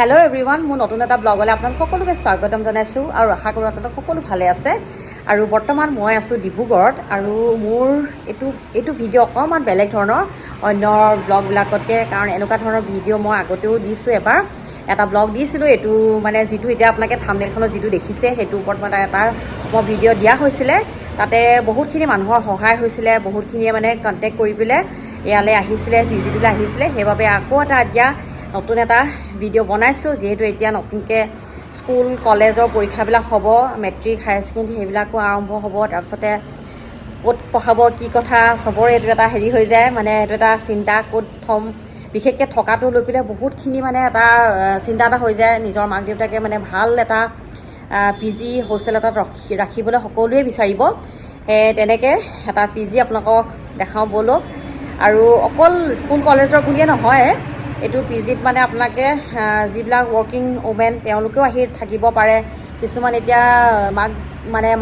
Hello' everyone, মোৰ নতুন এটা ব্লগলৈ আপোনালোক সকলোকে স্বাগতম জনাইছোঁ আৰু আশা কৰোঁ আপোনালোক সকলো ভালে আছে। আৰু বৰ্তমান মই আছোঁ ডিব্ৰুগড়ত আৰু মোৰ এইটো ভিডিঅ' অকণমান বেলেগ ধৰণৰ অন্য ব্লগবিলাকতকৈ, কাৰণ এনেকুৱা ধৰণৰ ভিডিঅ' মই আগতেও দিছোঁ। এবাৰ এটা ব্লগ দিছিলোঁ, এইটো মানে যিটো এতিয়া আপোনালোকে থাম্বনেইলখনত যিটো দেখিছে সেইটোৰ ওপৰত মানে মই ভিডিঅ' দিয়া হৈছিলে। তাতে বহুতখিনি মানুহৰ সহায় হৈছিলে, বহুতখিনিয়ে মানে কণ্টেক্ট কৰি পেলাই ইয়ালৈ আহিছিলে, ভিজিটলৈ আহিছিলে। সেইবাবে আকৌ এতিয়া নতুন এটা ভিডিঅ' বনাইছোঁ, যিহেতু এতিয়া নতুনকৈ স্কুল কলেজৰ পৰীক্ষাবিলাক হ'ব, মেট্ৰিক হায়াৰ ছেকেণ্ডেৰী সেইবিলাকো আৰম্ভ হ'ব। তাৰপিছতে ক'ত পঢ়াব কি কথা চবৰে এইটো এটা হেৰি হৈ যায়, মানে এইটো এটা চিন্তা, ক'ত থ'ম। বিশেষকৈ থকাটো লৈ পেলাই বহুতখিনি মানে এটা চিন্তা এটা হৈ যায়। নিজৰ মাক দেউতাকে মানে ভাল এটা PG হোষ্টেল এটাত ৰাখিবলৈ সকলোৱে বিচাৰিব। তেনেকৈ এটা PG আপোনালোকক দেখাওঁ ব'লক। আৰু অকল স্কুল কলেজৰ বুলিয়ে নহয়, এইটো PGত মানে আপোনালোকে যিবিলাক ৱৰ্কিং ওমেন তেওঁলোকেও আহি থাকিব পাৰে। কিছুমান এতিয়া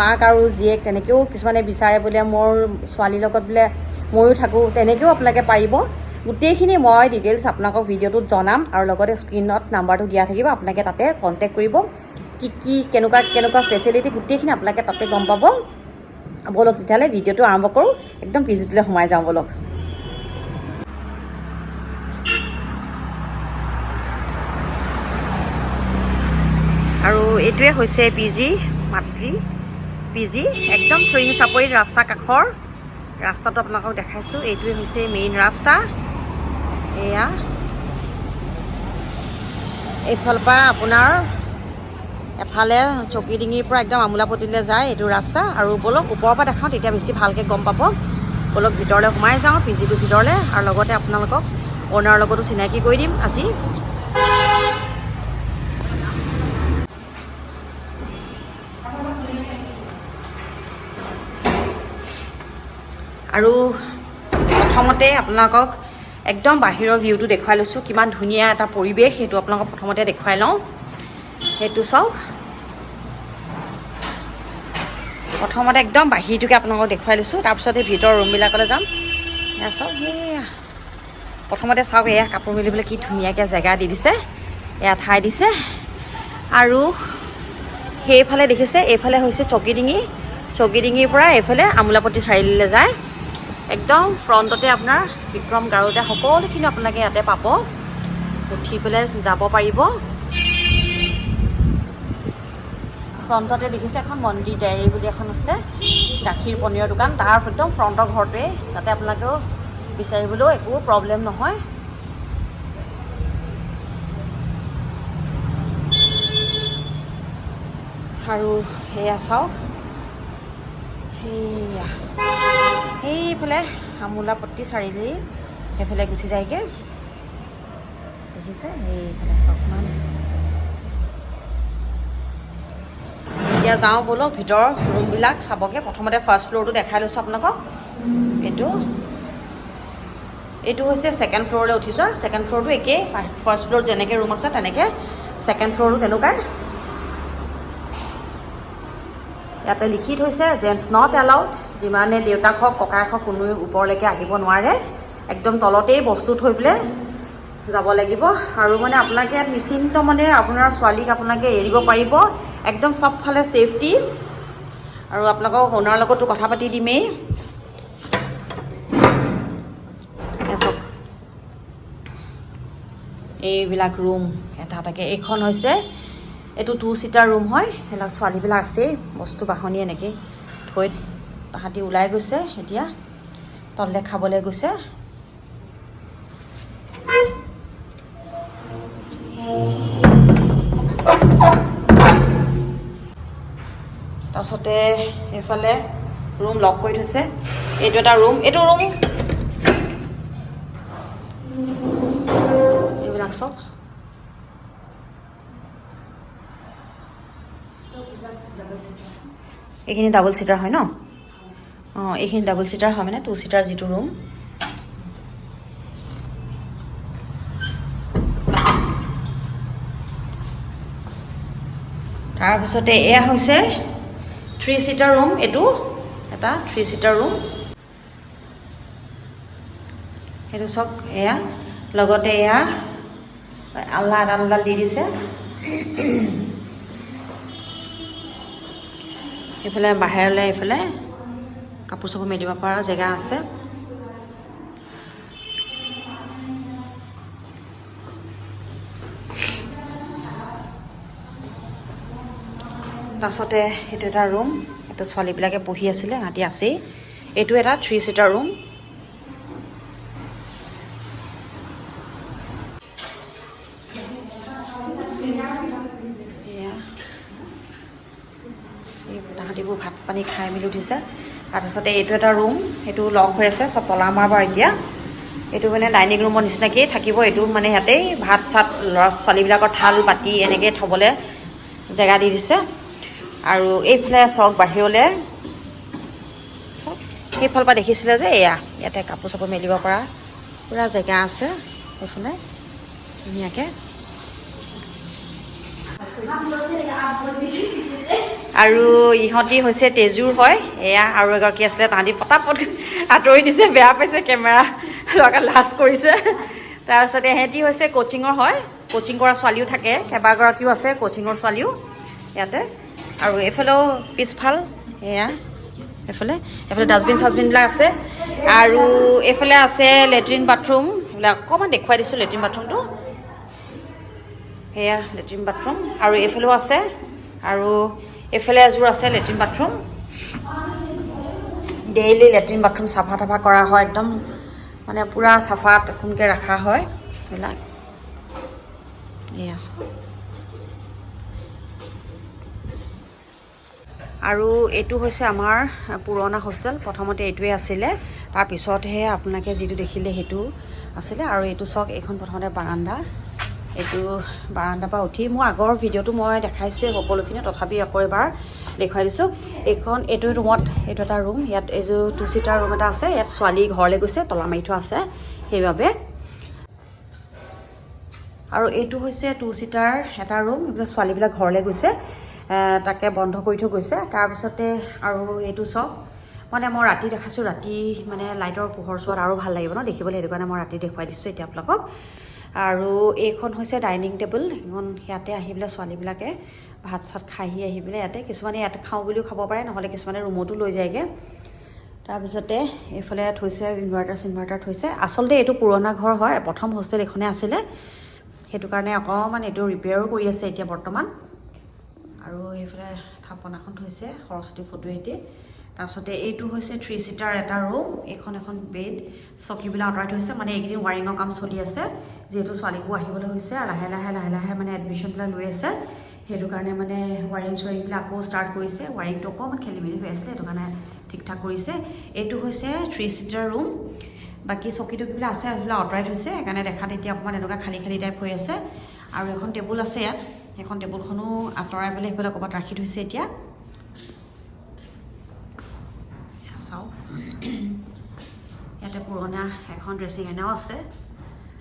মাক আৰু জীয়েক তেনেকৈও কিছুমানে বিচাৰে, বোলে মোৰ ছোৱালীৰ লগত বোলে ময়ো থাকোঁ, তেনেকৈও আপোনালোকে পাৰিব। গোটেইখিনি মই ডিটেইলছ আপোনালোকক ভিডিঅ'টোত জনাম আৰু লগতে স্ক্ৰীণত নাম্বাৰটো দিয়া থাকিব, আপোনালোকে তাতে কণ্টেক্ট কৰিব। কেনেকুৱা ফেচিলিটি গোটেইখিনি আপোনালোকে তাতে গম পাব। ব'লক তেতিয়াহ'লে ভিডিঅ'টো আৰম্ভ কৰোঁ, একদম PGটোলৈ সোমাই যাওঁ ব'লক। আৰু এইটোৱে হৈছে মাতৃ PG, একদম চৰিং চাপৰিত ৰাস্তা কাষৰ ৰাস্তাটো আপোনালোকক দেখাইছোঁ। এইটোৱে হৈছে মেইন ৰাস্তা। এয়া এইফালৰ পৰা আপোনাৰ এফালে চকীডিঙিৰ পৰা একদম আমোলাপট্টিলৈ যায় এইটো ৰাস্তা। আৰু ব'লক ওপৰৰ পৰা দেখাওঁ, তেতিয়া বেছি ভালকৈ গম পাব। ব'লক ভিতৰলৈ সোমাই যাওঁ, PGটোৰ ভিতৰলৈ, আৰু লগতে আপোনালোকক অ'নাৰৰ লগতো চিনাকি কৰি দিম আজি। আৰু প্ৰথমতে আপোনালোকক একদম বাহিৰৰ ভিউটো দেখুৱাই লৈছোঁ, কিমান ধুনীয়া এটা পৰিৱেশ সেইটো আপোনালোকক প্ৰথমতে দেখুৱাই লওঁ। সেইটো চাওক, প্ৰথমতে একদম বাহিৰটোকে আপোনালোকক দেখুৱাই লৈছোঁ, তাৰপিছতে ভিতৰৰ ৰুমবিলাকলৈ যাম। এয়া চাওক, সেয়া প্ৰথমতে চাওক, এয়া কাপোৰ মেলিবলৈ কি ধুনীয়াকৈ জেগা দি দিছে, এয়া ঠাই দিছে। আৰু সেইফালে দেখিছে, এইফালে হৈছে চকীডিঙিৰ পৰা এইফালে আমোলাপট্টি চাৰিআলিলৈ যায়। একদম ফ্ৰণ্টতে আপোনাৰ বিক্ৰম গাৰুতে সকলোখিনি আপোনালোকে ইয়াতে পাব, উঠি পেলাই যাব পাৰিব। ফ্ৰণ্টতে দেখিছে এখন মন্দিৰ ডায়েৰী বুলি এখন আছে, গাখীৰ পনীৰৰ দোকান, তাৰ একদম ফ্ৰণ্টৰ ঘৰটোৱে, তাতে আপোনালোকেও বিচাৰিবলৈও একো প্ৰব্লেম নহয়। আৰু সেয়া চাওক, সেইফালে আমোলাপট্টি চাৰিআলি সেইফালে গুচি যায়গৈ, দেখিছে সেইফালে চকমান। এতিয়া যাওঁ ব'লক ভিতৰৰ ৰুমবিলাক চাবগৈ। প্ৰথমতে ফাৰ্ষ্ট ফ্ল'ৰটো দেখাই লৈছোঁ আপোনালোকক। এইটো হৈছে ছেকেণ্ড ফ্ল'ৰলৈ উঠি যোৱা। ছেকেণ্ড ফ্ল'ৰটো একেই, ফাৰ্ষ্ট ফ্ল'ৰত যেনেকৈ ৰুম আছে তেনেকৈ ছেকেণ্ড ফ্ল'ৰটো তেনেকুৱাই। ইয়াতে লিখি থৈছে জেণ্টছ নট এলাউড, যিমানে দেউতাক হওক ককায়েক হওক কোনোৱে ওপৰলৈকে আহিব নোৱাৰে, একদম তলতেই বস্তু থৈ পেলাই যাব লাগিব। আৰু মানে আপোনালোকে ইয়াত নিশ্চিন্ত মানে আপোনাৰ ছোৱালীক আপোনালোকে এৰিব পাৰিব, একদম চবফালে ছেফটি। আৰু আপোনালোকক অ'নাৰৰ লগতো কথা পাতি দিমেই। চব এইবিলাক ৰুম এটা এটাকৈ, এইখন হৈছে এইটো 2 ছিটাৰ ৰুম হয়। এইবিলাক ছোৱালীবিলাক আছেই, বস্তু বাহনি এনেকৈ থৈ তাহাঁতি ওলাই গৈছে, এতিয়া তললৈ খাবলৈ গৈছে। তাৰপিছতে এইফালে ৰুম লক কৰি থৈছে। এইটো এটা ৰুম, এইবিলাক চব এইখিনি ডাবল ছিটাৰ হয় ন? অঁ, এইখিনি ডাবল ছিটাৰ হয়, মানে 2 ছিটাৰ যিটো ৰুম। তাৰপিছতে এয়া হৈছে 3 ছিটাৰ ৰুম, এইটো এটা 3 ছিটাৰ ৰুম। সেইটো চাওক, এয়া লগতে এয়া আলনা দি দিছে। এইফালে বাহিৰলৈ এইফালে কাপোৰ চাপোৰ মেলিব পৰা জেগা আছে। তাৰপাছতে এইটো এটা ৰুম, এইটো ছোৱালীবিলাকে পঢ়ি আছিলে, সিহঁতি আছেই। এইটো এটা 3 ছিটাৰ ৰুম। তাহাঁতিবোৰ ভাত পানী খাই মেলি উঠিছে। তাৰপিছতে এইটো এটা ৰুম, সেইটো লক হৈ আছে, চব তলা মাৰ বাৰু এতিয়া। এইটো মানে ডাইনিং ৰুমৰ নিচিনাকেই থাকিব। এইটো মানে ইয়াতেই ভাত চাত ল'ৰা ছোৱালীবিলাকৰ থাল বাতি এনেকৈ থ'বলৈ জেগা দি দিছে। আৰু এইফালে চাওক বাহিৰলৈ, সেইফালৰ পৰা দেখিছিলে যে ইয়াতে কাপোৰ চাপোৰ মেলিব পৰা পূৰা জেগা আছে এইফালে ধুনীয়াকৈ। আৰু ইহঁতি হৈছে তেজুৰ হয়, এয়া আৰু এগৰাকী আছিলে, তাহাঁতি পটাপট আঁতৰি দিছে, বেয়া পাইছে কেমেৰা লগাই লাজ কৰিছে। তাৰপিছতে এহেঁতি হৈছে কোচিঙৰ হয়, কোচিং কৰা ছোৱালীও থাকে, কেইবাগৰাকীও আছে কোচিঙৰ ছোৱালীও ইয়াতে। আৰু এইফালেও পিছফাল এয়া এইফালে ডাষ্টবিন চাষ্টবিনবিলাক আছে। আৰু এইফালে আছে লেট্ৰিন বাথৰুম, এইবিলাক অকণমান দেখুৱাই দিছোঁ লেট্ৰিন বাথৰুমটো। সেয়া লেট্ৰিন বাথৰুম। আৰু এইফালেও আছে, আৰু এইফালে এযোৰ আছে latrine bathroom. Daily latrine bathroom চাফা তাফা কৰা হয়, একদম মানে পূৰা চাফা সোনকৈ ৰখা হয় এইবিলাক। এয়া আৰু এইটো হৈছে আমাৰ পুৰণা হোষ্টেল। প্ৰথমতে এইটোৱে আছিলে, তাৰপিছতহে আপোনালোকে যিটো দেখিলে সেইটো আছিলে। আৰু এইটো চাওক, এইখন প্ৰথমতে বাৰাণ্ডা। এইটো বাৰাণ্ডাৰ পৰা উঠি মোৰ আগৰ ভিডিঅ'টো মই দেখাইছোঁৱেই সকলোখিনি, তথাপি আকৌ এবাৰ দেখুৱাই দিছোঁ। এইটো ৰুমত, এইটো এটা ৰুম, ইয়াত এইযোৰ 2 ছিটাৰ ৰুম এটা আছে। ইয়াত ছোৱালী ঘৰলৈ গৈছে, তলা মাৰি থোৱা আছে সেইবাবে। আৰু এইটো হৈছে 2 ছিটাৰ এটা ৰুম, এইবিলাক ছোৱালীবিলাক ঘৰলৈ গৈছে, তাকে বন্ধ কৰি থৈ গৈছে। তাৰপিছতে আৰু এইটো চাওক, মানে মই ৰাতি দেখাইছোঁ, ৰাতি মানে লাইটৰ পোহৰ চোৱাত আৰু ভাল লাগিব ন দেখিবলৈ, সেইটো কাৰণে মই ৰাতি দেখুৱাই দিছোঁ এতিয়া আপোনালোকক। আৰু এইখন হৈছে ডাইনিং টেবুল, এইখন ইয়াতে আহি পেলাই ছোৱালীবিলাকে ভাত চাত খাইহি আহি পেলাই ইয়াতে, কিছুমানে ইয়াতে খাওঁ বুলিও খাব পাৰে, নহ'লে কিছুমানে ৰুমতো লৈ যায়গৈ। তাৰপিছতে এইফালে থৈছে ইনভাৰ্টাৰ থৈছে। আচলতে এইটো পুৰণা ঘৰ হয়, প্ৰথম হোষ্টেল এইখনে আছিলে, সেইটো কাৰণে অকণমান এইটো ৰিপেয়াৰো কৰি আছে এতিয়া বৰ্তমান। আৰু এইফালে থাপনাখন থৈছে সৰস্বতী ফটো এটি। তাৰপিছতে এইটো হৈছে 3 ছিটাৰ এটা ৰুম, এখন বেড, চকীবিলাক আঁতৰাই থৈছে, মানে এইকেইদিন ৱাৰিঙৰ কাম চলি আছে, যিহেতু ছোৱালীবোৰ আহিবলৈ হৈছে আৰু লাহে লাহে মানে এডমিশ্যনবিলাক লৈ আছে, সেইটো কাৰণে মানে ৱাৰিংবিলাক আকৌ ষ্টাৰ্ট কৰিছে। ৱাৰিংটো অকণমান খেলি মেলি হৈ আছিলে, সেইটো কাৰণে ঠিক ঠাক কৰিছে। এইটো হৈছে 3 ছিটাৰ ৰুম, বাকী চকী টকীবিলাক আছে, সেইবিলাক আঁতৰাই থৈছে, সেইকাৰণে দেখাত এতিয়া অকণমান এনেকুৱা খালী টাইপ হৈ আছে। আৰু এখন টেবুল আছে ইয়াত, সেইখন টেবুলখনো আঁতৰাই পেলাই সেইফালে ক'ৰবাত ৰাখি থৈছে এতিয়া। চাওক, ইয়াতে পুৰণা এখন ড্ৰেছিং আইনাও আছে।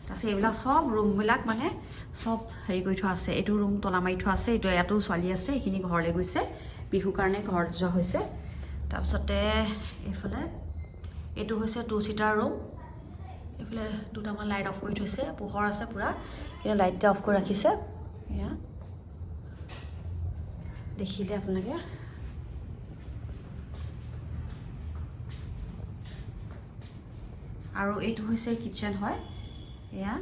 তাৰপিছত এইবিলাক চব ৰুমবিলাক মানে চব হেৰি কৰি থোৱা আছে। এইটো ৰুম তলা মাৰি থোৱা আছে, এইটো ইয়াতো ছোৱালী আছে, এইখিনি ঘৰলৈ গৈছে, বিহুৰ কাৰণে ঘৰত যোৱা হৈছে। তাৰপিছতে এইফালে এইটো হৈছে 2 ছিটাৰ ৰুম, এইফালে দুটামান লাইট অফ কৰি থৈছে, পোহৰ আছে পূৰা, কিন্তু লাইটটা অফ কৰি ৰাখিছে। এয়া দেখিলে আপোনালোকে। আৰু এইটো হৈছে কিটচেন হয়, এয়া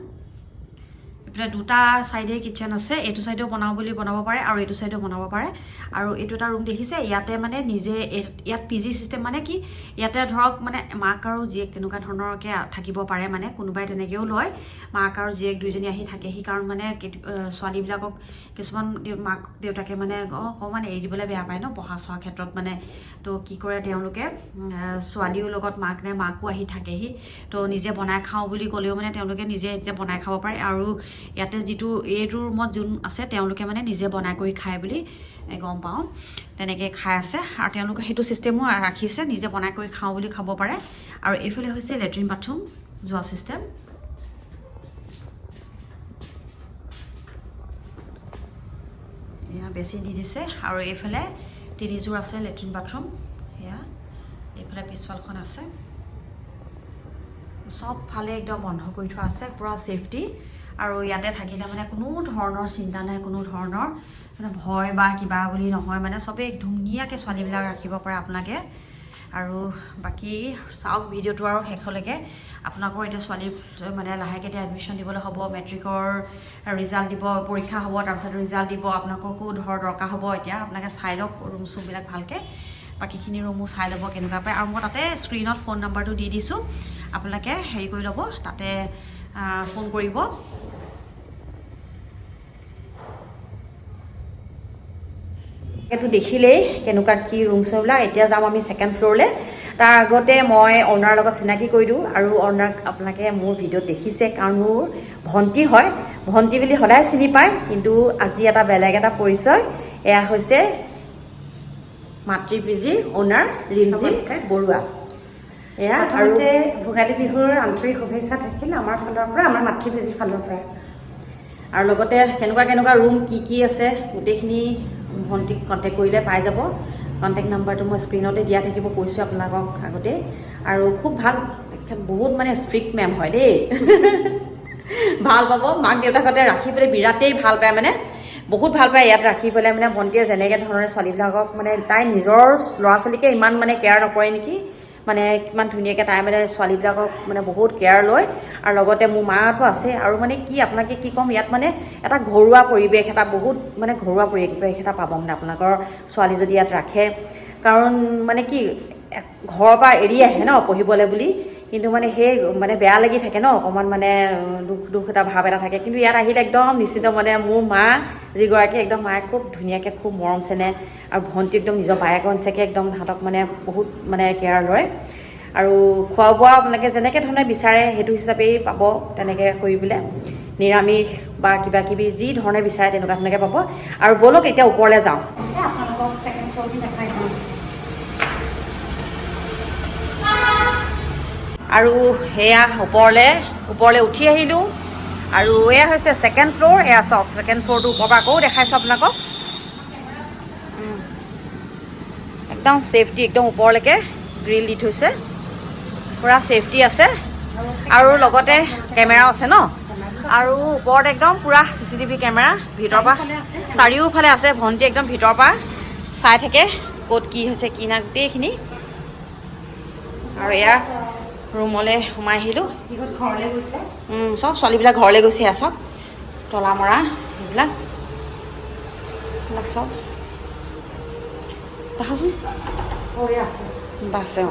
এইফালে দুটা চাইডে কিটচেন আছে, এইটো চাইডেও বনাব পাৰে আৰু এইটো চাইডেও বনাব পাৰে। আৰু এইটো এটা ৰুম দেখিছে, ইয়াতে মানে নিজে ইয়াত PG চিষ্টেম, মানে কি ইয়াতে ধৰক মানে মাক আৰু জীয়েক তেনেকুৱা ধৰণৰকৈ থাকিব পাৰে, মানে কোনোবাই তেনেকৈও লয়, মাক আৰু জীয়েক দুইজনী আহি থাকেহি। কাৰণ মানে ছোৱালীবিলাকক কিছুমান মাক দেউতাকে মানে অকণমান এৰি দিবলৈ বেয়া পায় ন পঢ়া চঢ়াৰ ক্ষেত্ৰত, মানে তো কি কৰে তেওঁলোকে, ছোৱালীৰ লগত মাকো আহি থাকেহি, তো নিজে বনাই খাওঁ বুলি ক'লেও মানে তেওঁলোকে নিজে এতিয়া বনাই খাব পাৰে। আৰু ইয়াতে এইটো ৰুমত যোন আছে তেওঁলোকে মানে নিজে বনাই কৰি খায় বুলি গম পাওঁ, তেনেকৈ খাই আছে। আৰু তেওঁলোকে সেইটো ছিষ্টেমো ৰাখিছে, নিজে বনাই কৰি খাওঁ বুলি খাব পাৰে। আৰু এইফালে হৈছে লেট্ৰিন বাথৰুম যোৱা ছিষ্টেম। এয়া বেছি দি দিছে। আৰু এইফালে 3যোৰ আছে লেট্ৰিন বাথৰুম, সেয়া এইফালে পিছফালখন আছে, চব ফালে একদম বন্ধ কৰি থোৱা আছে, পূৰা ছেফটি। আৰু ইয়াতে থাকিলে মানে কোনো ধৰণৰ চিন্তা নাই, কোনো ধৰণৰ মানে ভয় বা কিবা বুলি নহয়, মানে চবেই ধুনীয়াকৈ ছোৱালীবিলাক ৰাখিব পাৰে আপোনালোকে। আৰু বাকী চাওক ভিডিঅ'টো আৰু শেষলৈকে। আপোনালোকৰ এতিয়া ছোৱালী মানে লাহেকৈ এতিয়া এডমিশ্যন দিবলৈ হ'ব, মেট্ৰিকৰ ৰিজাল্ট দিব, পৰীক্ষা হ'ব, তাৰপিছত ৰিজাল্ট দিব, আপোনালোককো দৰকাৰ হ'ব। এতিয়া আপোনালোকে চাই লওক ৰুম চুমবিলাক ভালকৈ, বাকীখিনি ৰুমো চাই ল'ব কেনেকুৱা পায়। আৰু মই তাতে স্ক্ৰীণত ফোন নাম্বাৰটো দি দিছোঁ, আপোনালোকে হেৰি কৰি ল'ব, তাতে ফোন কৰিব। এইটো দেখিলেই কেনেকুৱা কি ৰুম চুমবিলাক। এতিয়া যাম আমি ছেকেণ্ড ফ্ল'ৰলৈ। তাৰ আগতে মই অ'নাৰ লগত চিনাকি কৰি দিওঁ। আৰু অ'নাৰক আপোনালোকে মোৰ ভিডিঅ'ত দেখিছে, কাৰণ মোৰ ভণ্টি হয়, ভণ্টি বুলি সদায় চিনি পায়, কিন্তু আজি এটা বেলেগ এটা পৰিচয়। এয়া হৈছে মাতৃ পিজিৰ অ'নাৰ ৰিমজি বৰুৱা। এয়া আৰু ভোগালী বিহুৰ আন্তৰিক শুভেচ্ছা থাকিল আমাৰ ফালৰ পৰা, আমাৰ মাতৃ পিজিৰ ফালৰ পৰা। আৰু লগতে কেনেকুৱা ৰুম কি আছে গোটেইখিনি ভণ্টিক কণ্টেক্ট কৰিলে পাই যাব। কণ্টেক্ট নাম্বাৰটো মই স্ক্ৰীণতে দিয়া থাকিব, কৈছোঁ আপোনালোকক আগতে। আৰু খুব ভাল, বহুত মানে ষ্ট্ৰিক্ট মেম হয় দেই। ভাল পাব, মাক দেউতাকহঁতে ৰাখি পেলাই বিৰাটেই ভাল পায়, মানে বহুত ভাল পায় ইয়াত ৰাখি পেলাই। মানে ভণ্টিয়ে যেনেকৈ ধৰণে ছোৱালীবিলাকক মানে তাই নিজৰ ল'ৰা ছোৱালীকে ইমান মানে কেয়াৰ নকৰে নেকি, মানে কিমান ধুনীয়াকৈ তাই মানে ছোৱালীবিলাকক মানে বহুত কেয়াৰ লয়। আৰু লগতে মোৰ মাতো আছে। আৰু মানে কি আপোনালোকে কি ক'ম, ইয়াত মানে এটা ঘৰুৱা পৰিৱেশ, এটা বহুত মানে ঘৰুৱা পৰিৱেশ এটা পাব মানে আপোনালোকৰ ছোৱালী যদি ইয়াত ৰাখে। কাৰণ মানে কি ঘৰৰ পৰা এৰি আহে ন পঢ়িবলৈ বুলি, কিন্তু মানে সেই মানে বেয়া লাগি থাকে ন, অকণমান মানে দুখ এটা ভাৱ এটা থাকে। কিন্তু ইয়াত আহিলে একদম নিশ্চিত, মানে মোৰ মা যিগৰাকী একদম মায়ে খুব ধুনীয়াকৈ খুব মৰম চেনে, আৰু ভণ্টি একদম নিজৰ বায়েকৰ নিচিনাকৈ একদম তাহাঁতক মানে বহুত মানে কেয়াৰ লয়। আৰু খোৱা বোৱা আপোনালোকে যেনেকৈ ধৰণে বিচাৰে সেইটো হিচাপেই পাব, তেনেকৈ কৰি পেলাই নিৰামিষ বা কিবা কিবি যি ধৰণে বিচাৰে তেনেকুৱা ধৰণে পাব। আৰু ব'লক এতিয়া ওপৰলৈ যাওঁ। আপোনালোকক ছেকেণ্ড ফ্ল'ৰটো দেখাই দিওঁ। আৰু সেয়া ওপৰলৈ উঠি আহিলোঁ। আৰু এয়া হৈছে ছেকেণ্ড ফ্ল'ৰ। এয়া চাওক ছেকেণ্ড ফ্ল'ৰটো ওপৰৰ পৰা আকৌ দেখাইছোঁ আপোনালোকক। একদম ছেফটি, একদম ওপৰলৈকে গ্ৰিল দি থৈছে, পূৰা ছেফটি আছে। আৰু লগতে কেমেৰাও আছে ন, আৰু ওপৰত একদম পূৰা CCTV কেমেৰা ভিতৰৰ পৰা চাৰিওফালে আছে। ভণ্টি একদম ভিতৰৰ পৰা চাই থাকে ক'ত কি হৈছে কি নাই গোটেইখিনি। আৰু এয়া ৰুমলৈ সোমাই আহিলোঁ। ঘৰলৈ গৈছে চব ছোৱালীবিলাক ঘৰলৈ গৈছে। এয়া চব তলা মৰা সেইবিলাক চব দেখাচোন আছে বাছে।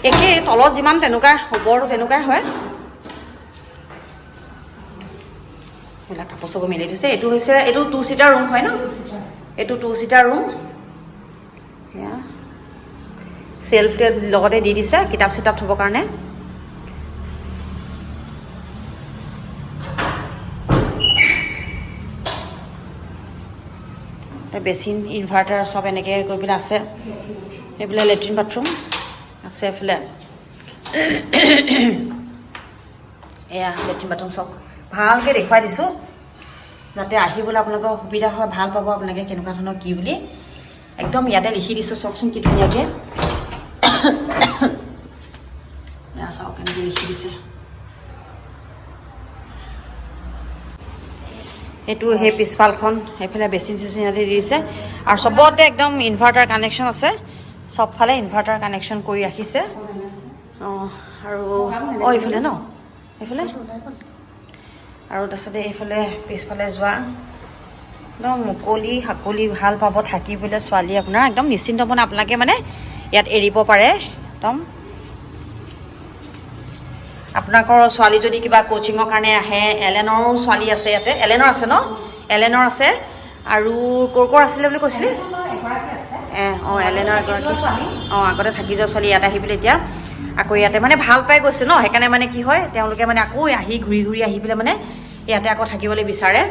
একেই তলত যিমান তেনেকুৱা ওপৰতো তেনেকুৱাই হয়। সেইবিলাক কাপোৰ চাপোৰ মেলি দিছে। এইটো 2 ছিটাৰ ৰুম হয় ন, এইটো 2 ছিটাৰ ৰুম। সেয়া চেল্ফ লগতে দি দিছে কিতাপ চিতাপ থ'বৰ কাৰণে। বেচিন ইনভাৰ্টাৰ চব এনেকৈ কৰি পেলাই আছে। এইফালে লেট্ৰিন বাথৰুম আছে, এইফালে এয়া লেট্ৰিন বাথৰুম চব ভালকৈ দেখুৱাই দিছোঁ, যাতে আহিবলৈ আপোনালোকৰ সুবিধা হয়, ভাল পাব আপোনালোকে কেনেকুৱা ধৰণৰ কি বুলি। একদম ইয়াতে লিখি দিছোঁ, চাওকচোন কি ধুনীয়াকৈ। এয়া চাওক কেনেকৈ লিখি দিছে। এইটো সেই পিছফালখন, সেইফালে বেচিন চেচিন ইয়াতে দি দিছে। আৰু চবতে একদম ইনভাৰ্টাৰ কানেকশ্যন আছে, চবফালে ইনভাৰ্টাৰ কানেকশ্যন কৰি ৰাখিছে। আৰু এইফালে ন, এইফালে আৰু তাৰপিছতে এইফালে পিছফালে যোৱা একদম মুকলি হাকলি, ভাল পাব থাকিবলৈ ছোৱালী আপোনাৰ একদম নিশ্চিন্ত মনে আপোনালোকে মানে ইয়াত এৰিব পাৰে। একদম আপোনালোকৰ ছোৱালী যদি কিবা কোচিঙৰ কাৰণে আহে, এলেনৰো ছোৱালী আছে ইয়াতে, এলেনৰ আছে ন, এলেনৰ আছে। আৰু ক'ৰ আছিলে বুলি কৈছিলে? এলেনৰ এগৰাকী আগতে থাকি যোৱা ছোৱালী ইয়াত আহি পেলাই এতিয়া আকৌ ইয়াতে মানে ভাল পাই গৈছে ন, সেইকাৰণে মানে কি হয় তেওঁলোকে মানে আকৌ আহি ঘূৰি আহি পেলাই মানে ইয়াতে আকৌ থাকিবলৈ বিচাৰে।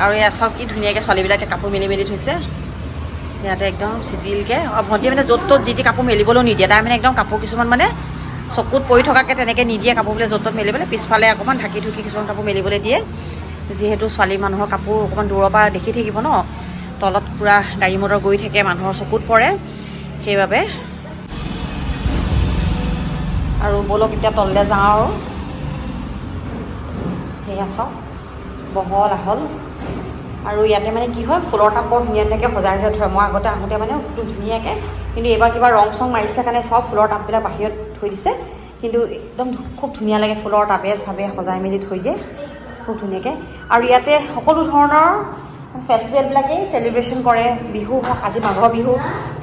আৰু ইয়াত চব কি ধুনীয়াকৈ ছোৱালীবিলাকে কাপোৰ মেলি থৈছে ইয়াতে একদম চিজিলকৈ। ভণ্টিয়ে মানে য'ত ত'ত যি টি কাপোৰ মেলিবলৈও নিদিয়ে, তাই মানে একদম কাপোৰ কিছুমান মানে চকুত পৰি থকাকৈ তেনেকৈ নিদিয়ে, কাপোৰবিলাক য'ত ত'ত মেলিবলৈ পিছফালে অকণমান ঢাকি কিছুমান কাপোৰ মেলিবলৈ দিয়ে। যিহেতু ছোৱালী মানুহৰ কাপোৰ অকণমান দূৰৰ পৰা দেখি থাকিব ন, তলত পূৰা গাড়ী মটৰ গৈ থাকে, মানুহৰ চকুত পৰে, সেইবাবে আৰু বলক এতিয়া তললৈ যাওঁ আৰু সেয়া চাওক বহল আহল আৰু ইয়াতে মানে কি হয় ফুলৰ টাব বৰ ধুনীয়া ধুনীয়াকৈ সজাই থয় মই আগতে আহোঁতে মানে একদম ধুনীয়াকৈ কিন্তু এইবাৰ কিবা ৰং চং মাৰিছে কাৰণে চব ফুলৰ টাববিলাক বাহিৰত থৈ দিছে কিন্তু একদম খুব ধুনীয়া লাগে ফুলৰ টাবে চাবে সজাই মেলি থৈ দিয়ে খুব ধুনীয়াকৈ আৰু ইয়াতে সকলো ধৰণৰ ফেষ্টিভেলবিলাকেই চেলিব্ৰেশ্যন কৰে বিহু হওক আজি মাঘৰ বিহু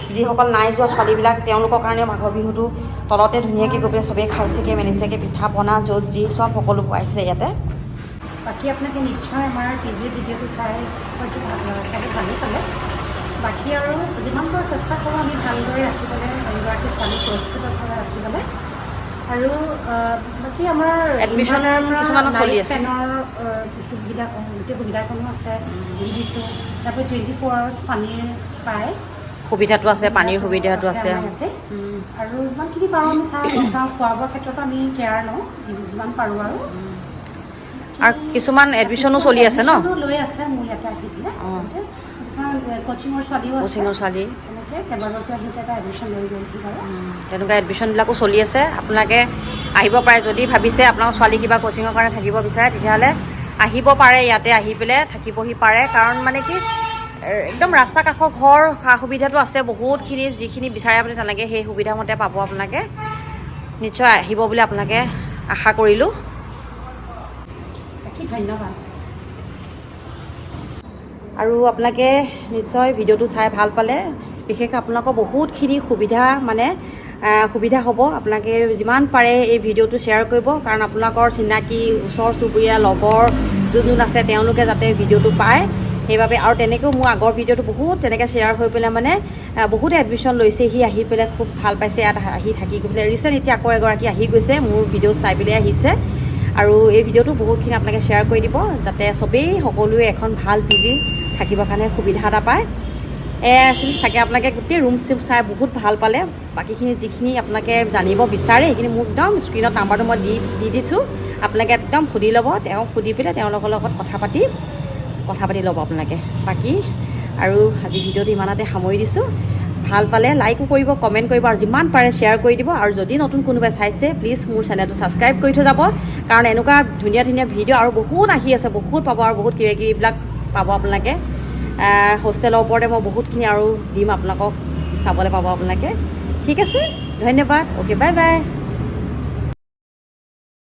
যিসকল নাই যোৱা ছোৱালীবিলাক তেওঁলোকৰ কাৰণে মাঘৰ বিহুটো তলতে ধুনীয়াকৈ গৈ পেলাই চবেই খাইছেগৈ মেলিছেগৈ পিঠা পনা য'ত যি চব সকলো খুৱাইছে ইয়াতে বাকী আপোনালোকে নিশ্চয় আমাৰ পিজিৰ ভিডিঅ'টো চাই হয়তো চাগে ভালেই পালে বাকী আৰু যিমান পাৰোঁ চেষ্টা কৰোঁ আমি ভালদৰে ৰাখিবলৈ এগৰাকী ছোৱালী সুৰক্ষিত কৰি ৰাখিবলৈ আৰু বাকী আমাৰ এডমিশ্যন কিছুমানো চলি আছে ফেনৰ সুবিধা গোটেই সুবিধাসমূহ আছে দি দিছোঁ তাৰপৰা 24 আৱাৰ্ছ পানীৰ পায় সুবিধাটো আছে পানীৰ সুবিধাটো আছে ইয়াতে আৰু যিমানখিনি পাৰোঁ আমি চাওঁ খোৱা বোৱাৰ ক্ষেত্ৰতো আমি কেয়াৰ লওঁ যিমান পাৰোঁ আৰু কিছুমান এডমিশ্যনো চলি আছে ন লৈ আছে মোৰ ইয়াতে আহি পেলাই কিছুমান কোচিঙৰ ছোৱালীও আছে ছোৱালী তেনেকৈ কেইবাগৰাকীও আহি পেলাই এডমিশ্যন লৈ গ'ল তেনেকুৱা এডমিশ্যনবিলাকো চলি আছে আপোনালোকে আহিব পাৰে যদি ভাবিছে আপোনালোকৰ ছোৱালী কিবা কোচিঙৰ কাৰণে থাকিব বিচাৰে তেতিয়াহ'লে আহিব পাৰে ইয়াতে আহি পেলাই থাকিবহি পাৰে কাৰণ মানে কি একদম ৰাস্তা কাষৰ ঘৰ সা সুবিধাটো আছে বহুতখিনি যিখিনি বিচাৰে আপুনি তেনেকৈ সেই সুবিধামতে পাব আপোনালোকে নিশ্চয় আহিব বুলি আপোনালোকে আশা কৰিলোঁ ধন্যবাদ আৰু আপোনালোকে নিশ্চয় ভিডিঅ'টো চাই ভাল পালে বিশেষকৈ আপোনালোকৰ বহুতখিনি সুবিধা হ'ব আপোনালোকে যিমান পাৰে এই ভিডিঅ'টো শ্বেয়াৰ কৰিব কাৰণ আপোনালোকৰ চিনাকি ওচৰ চুবুৰীয়া লগৰ যোন আছে তেওঁলোকে যাতে ভিডিঅ'টো পায় সেইবাবে আৰু তেনেকৈও মোৰ আগৰ ভিডিঅ'টো বহুত তেনেকৈ শ্বেয়াৰ হৈ পেলাই মানে বহুত এডমিশ্যন লৈছে সি আহি পেলাই খুব ভাল পাইছে ইয়াত আহি থাকি গৈ পেলাই ৰিচেণ্ট এতিয়া আকৌ এগৰাকী আহি গৈছে মোৰ ভিডিঅ' চাই পেলাই আহিছে আৰু এই ভিডিঅ'টো বহুতখিনি আপোনালোকে শ্বেয়াৰ কৰি দিব যাতে চবেই সকলোৱে এখন ভাল পিজি থাকিবৰ কাৰণে সুবিধা এটা পায় আছিল চাগে আপোনালোকে গোটেই ৰুম চুম চাই বহুত ভাল পালে বাকীখিনি যিখিনি আপোনালোকে জানিব বিচাৰে সেইখিনি মোক একদম স্ক্ৰীণত নাম্বাৰটো মই দি দিছোঁ আপোনালোকে একদম সুধি ল'ব তেওঁক সুধি পেলাই তেওঁলোকৰ লগত কথা পাতি ল'ব আপোনালোকে বাকী আৰু আজি ভিডিঅ'টো ইমানতে সামৰি দিছোঁ ভাল পালে লাইকো কৰিব কমেণ্ট কৰিব আৰু যিমান পাৰে শ্বেয়াৰ কৰি দিব আৰু যদি নতুন কোনোবাই চাইছে প্লিজ মোৰ চেনেলটো ছাবস্ক্ৰাইব কৰি থৈ যাব কাৰণ এনেকুৱা ধুনীয়া ধুনীয়া ভিডিঅ' আৰু বহুত আহি আছে বহুত পাব আৰু বহুত কিবা কিবিবিলাক পাব আপোনালোকে হোষ্টেলৰ ওপৰতে মই বহুতখিনি আৰু দিম আপোনালোকক চাবলৈ পাব আপোনালোকে ঠিক আছে ধন্যবাদ অ'কে বাই বাই